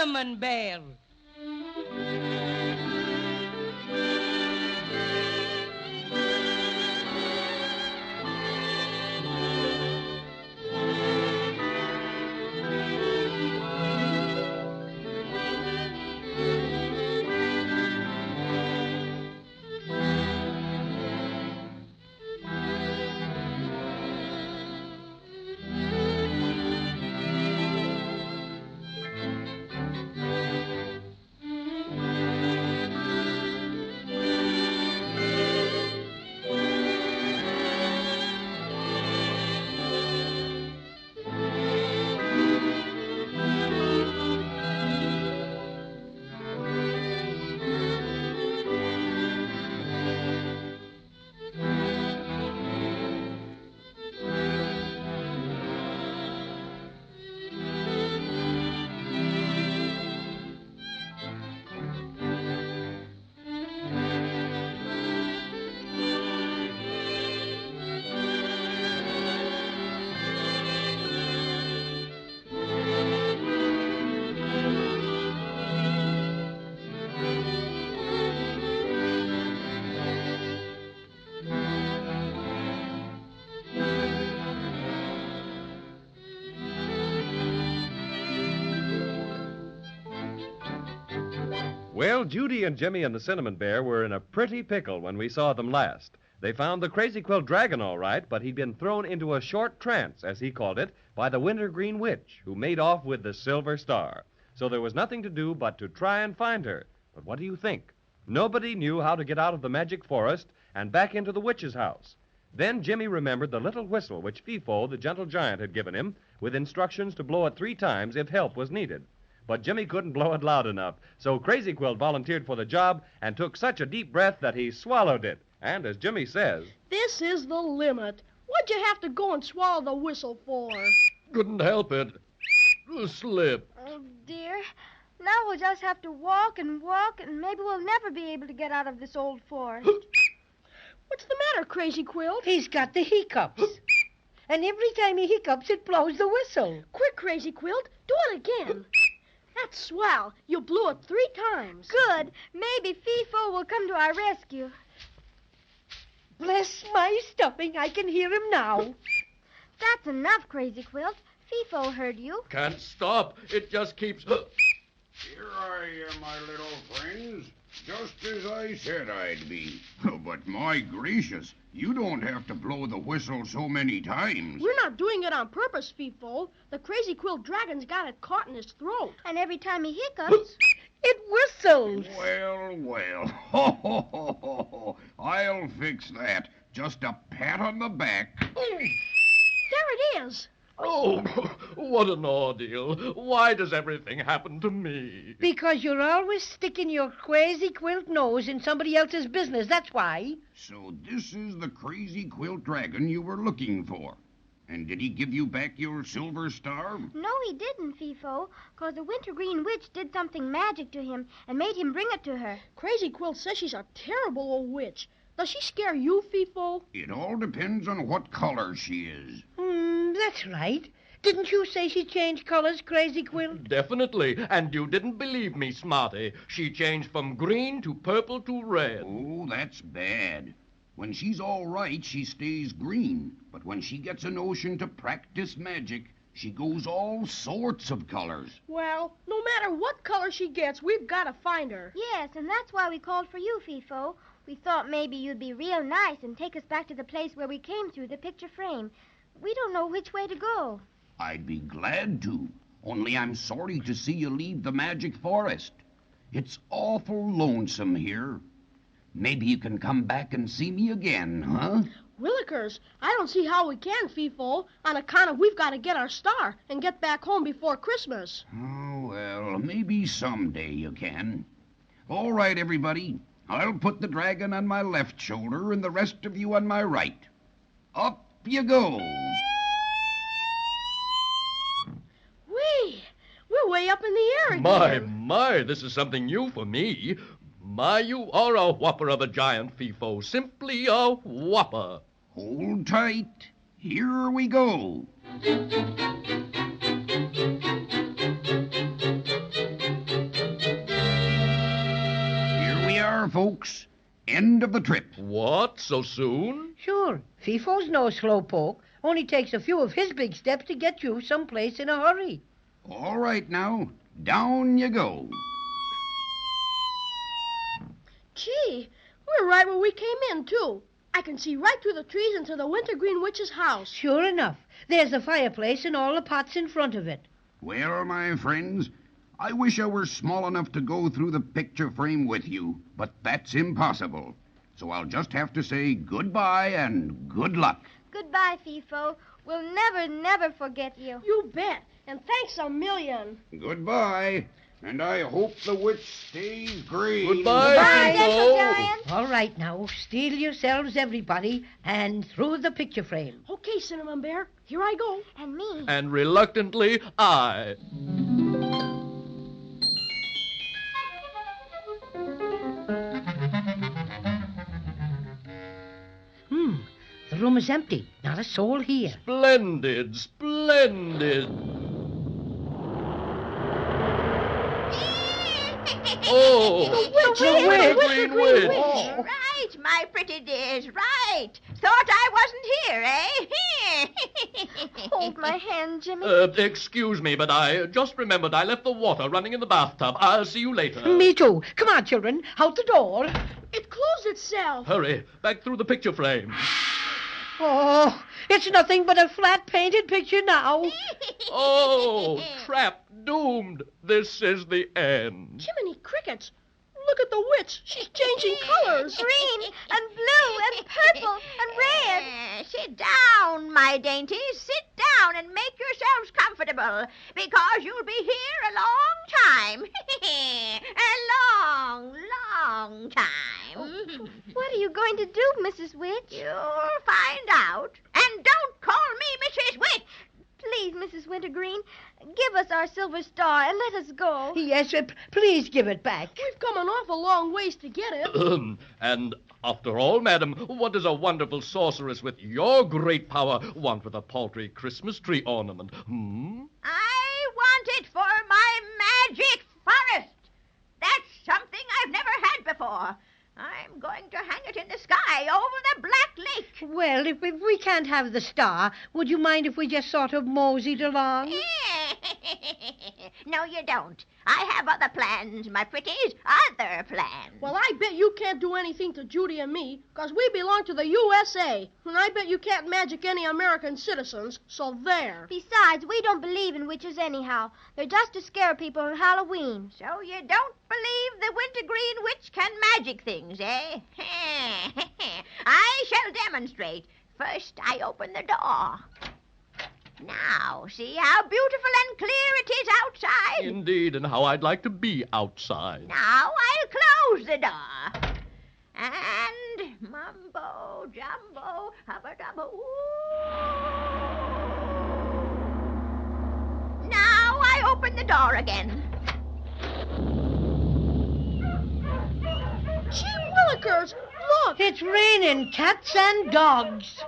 Cinnamon Bear. Well, Judy and Jimmy and the Cinnamon Bear were in a pretty pickle when we saw them last. They found the Crazy Quilt dragon all right, but he'd been thrown into a short trance, as he called it, by the Wintergreen witch, who made off with the silver star. So there was nothing to do but to try and find her. But what do you think? Nobody knew how to get out of the magic forest and back into the witch's house. Then Jimmy remembered the little whistle which Fifo, the gentle giant, had given him, with instructions to blow it 3 times if help was needed. But Jimmy couldn't blow it loud enough, so Crazy Quilt volunteered for the job and took such a deep breath that he swallowed it. And as Jimmy says, "This is the limit. What'd you have to go and swallow the whistle for?" Couldn't help it. A slip. Oh, dear. Now we'll just have to walk, and maybe we'll never be able to get out of this old forest. What's the matter, Crazy Quilt? He's got the hiccups. And every time he hiccups, it blows the whistle. Quick, Crazy Quilt, do it again. That's swell. You blew it 3 times. Good. Maybe Fifo will come to our rescue. Bless my stuffing, I can hear him now. That's enough, Crazy Quilt. Fifo heard you. Can't stop. It just keeps... Here I am, my little friends. Just as I said I'd be. Oh, but my gracious, you don't have to blow the whistle so many times. We're not doing it on purpose, Fifo. The Crazy Quilt dragon's got it caught in his throat. And every time he hiccups... It whistles. Well. Ho, ho, ho, ho, ho. I'll fix that. Just a pat on the back. There it is. Oh, what an ordeal. Why does everything happen to me? Because you're always sticking your Crazy Quilt nose in somebody else's business, that's why. So this is the Crazy Quilt dragon you were looking for. And did he give you back your silver star? No, he didn't, Fifo, because the Wintergreen witch did something magic to him and made him bring it to her. Crazy Quilt says she's a terrible old witch. Does she scare you, Fifo? It all depends on what color she is. That's right. Didn't you say she changed colors, Crazy Quilt? Definitely. And you didn't believe me, Smarty. She changed from green to purple to red. Oh, that's bad. When she's all right, she stays green. But when she gets a notion to practice magic, she goes all sorts of colors. Well, no matter what color she gets, we've got to find her. Yes, and that's why we called for you, Fifo. We thought maybe you'd be real nice and take us back to the place where we came through the picture frame. We don't know which way to go. I'd be glad to, only I'm sorry to see you leave the magic forest. It's awful lonesome here. Maybe you can come back and see me again, huh? Willikers, I don't see how we can, Fifo, on account of we've got to get our star and get back home before Christmas. Oh, well, maybe someday you can. All right, everybody. I'll put the dragon on my left shoulder and the rest of you on my right. Up you go. We're way up in the air again. My, this is something new for me. My, you are a whopper of a giant, Fifo. Simply a whopper. Hold tight. Here we go. End of the trip. What, so soon? Sure, Fifo's no slowpoke. Only takes a few of his big steps to get you someplace in a hurry. All right now, down you go. Gee, we're right where we came in, too. I can see right through the trees into the Wintergreen Witch's house. Sure enough, there's the fireplace and all the pots in front of it. Well, my friends, I wish I were small enough to go through the picture frame with you, but that's impossible. So I'll just have to say goodbye and good luck. Goodbye, Fifo. We'll never, never forget you. You bet. And thanks a million. Goodbye. And I hope the witch stays green. Goodbye, Bye, Fifo. Little Giant. All right now, steel yourselves, everybody, and through the picture frame. Okay, Cinnamon Bear, here I go. And me. And reluctantly, I. The room is empty. Not a soul here. Splendid, splendid. Oh, The Wintergreen Witch. Oh. Right, my pretty dears, right. Thought I wasn't here, eh? Hold my hand, Jimmy. Excuse me, but I just remembered I left the water running in the bathtub. I'll see you later. Me too. Come on, children. Out the door. It closed itself. Hurry, back through the picture frame. Oh, it's nothing but a flat painted picture now. Oh, trapped, doomed. This is the end. Jiminy crickets. Look at the witch. She's changing colors. Green and blue and purple and red. Sit down, my dainties. Sit down and make yourselves comfortable, because you'll be here a long time. A long, long time. What are you going to do, Mrs. Witch? You'll find out. And don't call me Mrs. Witch. Please, Mrs. Wintergreen, give us our silver star and let us go. Yes, please give it back. We've come an awful long ways to get it. And after all, madam, what does a wonderful sorceress with your great power want with a paltry Christmas tree ornament? I want it for my magic forest. That's something I've never had before. I'm going to hang it in the sky over the Black Lake. Well, if we can't have the star, would you mind if we just sort of moseyed along? No, you don't. I have other plans, my pretties, other plans. Well, I bet you can't do anything to Judy and me, 'cause we belong to the USA. And I bet you can't magic any American citizens, so there. Besides, we don't believe in witches anyhow. They're just to scare people on Halloween. So you don't believe the Wintergreen Witch can magic things, eh? I shall demonstrate. First, I open the door. Now, see how beautiful and clear it is outside? Indeed, and how I'd like to be outside. Now I'll close the door. And mumbo jumbo, hubba dubba ooh. Now I open the door again. Gee willikers, look! It's raining cats and dogs.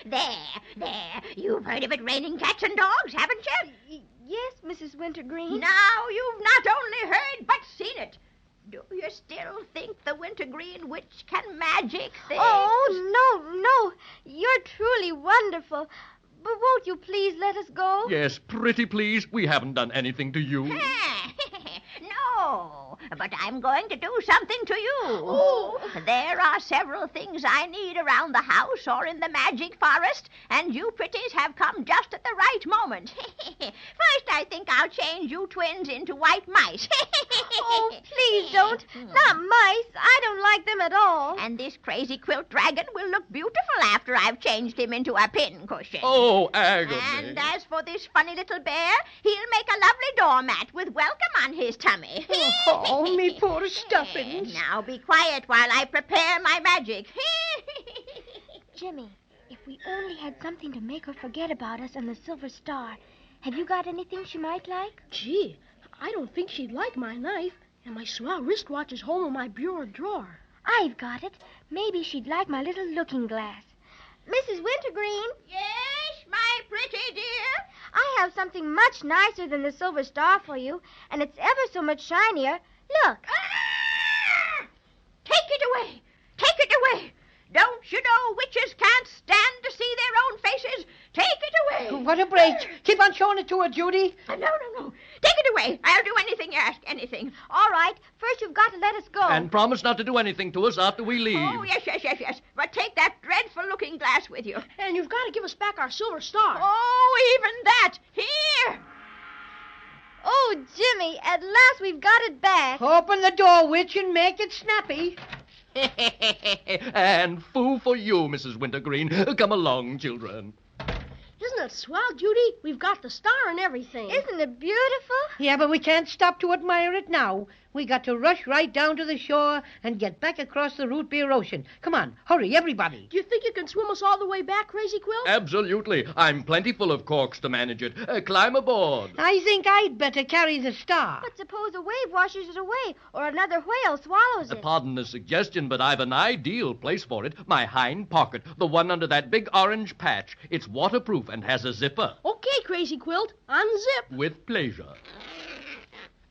There. You've heard of it raining cats and dogs, haven't you? Yes, Mrs. Wintergreen. Now you've not only heard, but seen it. Do you still think the Wintergreen Witch can magic things? Oh, no. You're truly wonderful. But won't you please let us go? Yes, pretty please. We haven't done anything to you. No, but I'm going to do something to you. Oh. There are several things I need around the house or in the magic forest, and you pretties have come just at the right moment. First, I think I'll change you twins into white mice. Oh, please don't. Not mice. I don't like them at all. And this Crazy Quilt dragon will look beautiful after I've changed him into a pincushion. Oh, agony. And as for this funny little bear, he'll make a lovely doormat with welcome on his tummy. Oh, me poor stuffings. Now be quiet while I prepare my magic. Jimmy, if we only had something to make her forget about us and the silver star. Have you got anything she might like? Gee, I don't think she'd like my knife, and my swell wristwatch is home in my bureau drawer. I've got it. Maybe she'd like my little looking glass. Mrs. Wintergreen, Yes, my pretty dear? I have something much nicer than the silver star for you, and it's ever so much shinier. Look. away. Take it away. Don't you know witches can't stand to see their own faces? Take it away. What a break. Keep on showing it to her, Judy. No. Take it away. I'll do anything you ask, anything. All right. First, you've got to let us go. And promise not to do anything to us after we leave. Oh, yes. But take that dreadful looking glass with you. And you've got to give us back our silver star. Oh, even that. Here. Oh, Jimmy, at last we've got it back. Open the door, witch, and make it snappy. And foo for you, Mrs. Wintergreen. Come along, children. Isn't it swell, Judy? We've got the star and everything. Isn't it beautiful? Yeah, but we can't stop to admire it now. We got to rush right down to the shore and get back across the root beer ocean. Come on, hurry, everybody. Do you think you can swim us all the way back, Crazy Quilt? Absolutely. I'm plenty full of corks to manage it. Climb aboard. I think I'd better carry the star. But suppose a wave washes it away or another whale swallows it. Pardon the suggestion, but I've an ideal place for it. My hind pocket, the one under that big orange patch. It's waterproof and has a zipper. Okay, Crazy Quilt. Unzip. With pleasure.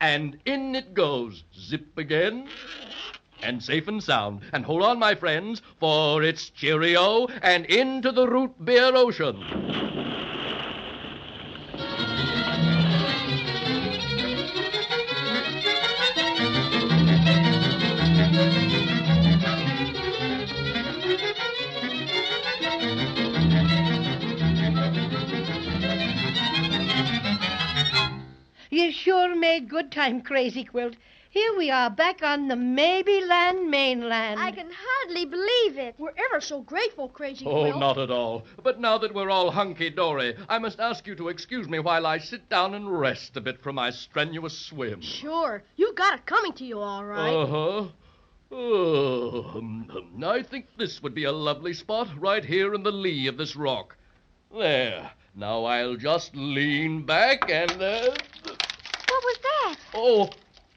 And in it goes. Zip again. And safe and sound. And hold on, my friends, for it's cheerio and into the root beer ocean. You sure made good time, Crazy Quilt. Here we are back on the Maybeland mainland. I can hardly believe it. We're ever so grateful, Crazy Oh, Quilt. not at all. But now that we're all hunky-dory, I must ask you to excuse me while I sit down and rest a bit from my strenuous swim. Sure. You've got it coming to you, all right. Uh-huh. I think this would be a lovely spot right here in the lee of this rock. There. Now I'll just lean back and... What was that?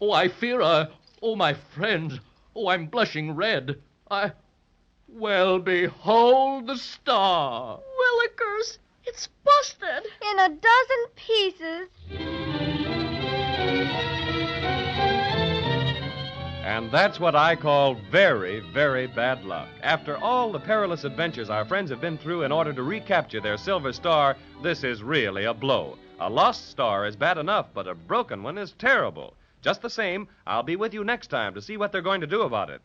Oh, I fear my friends. Oh, I'm blushing red. Well, behold the star. Willikers, it's busted. In a dozen pieces. And that's what I call very, very bad luck. After all the perilous adventures our friends have been through in order to recapture their silver star, this is really a blow. A lost star is bad enough, but a broken one is terrible. Just the same, I'll be with you next time to see what they're going to do about it.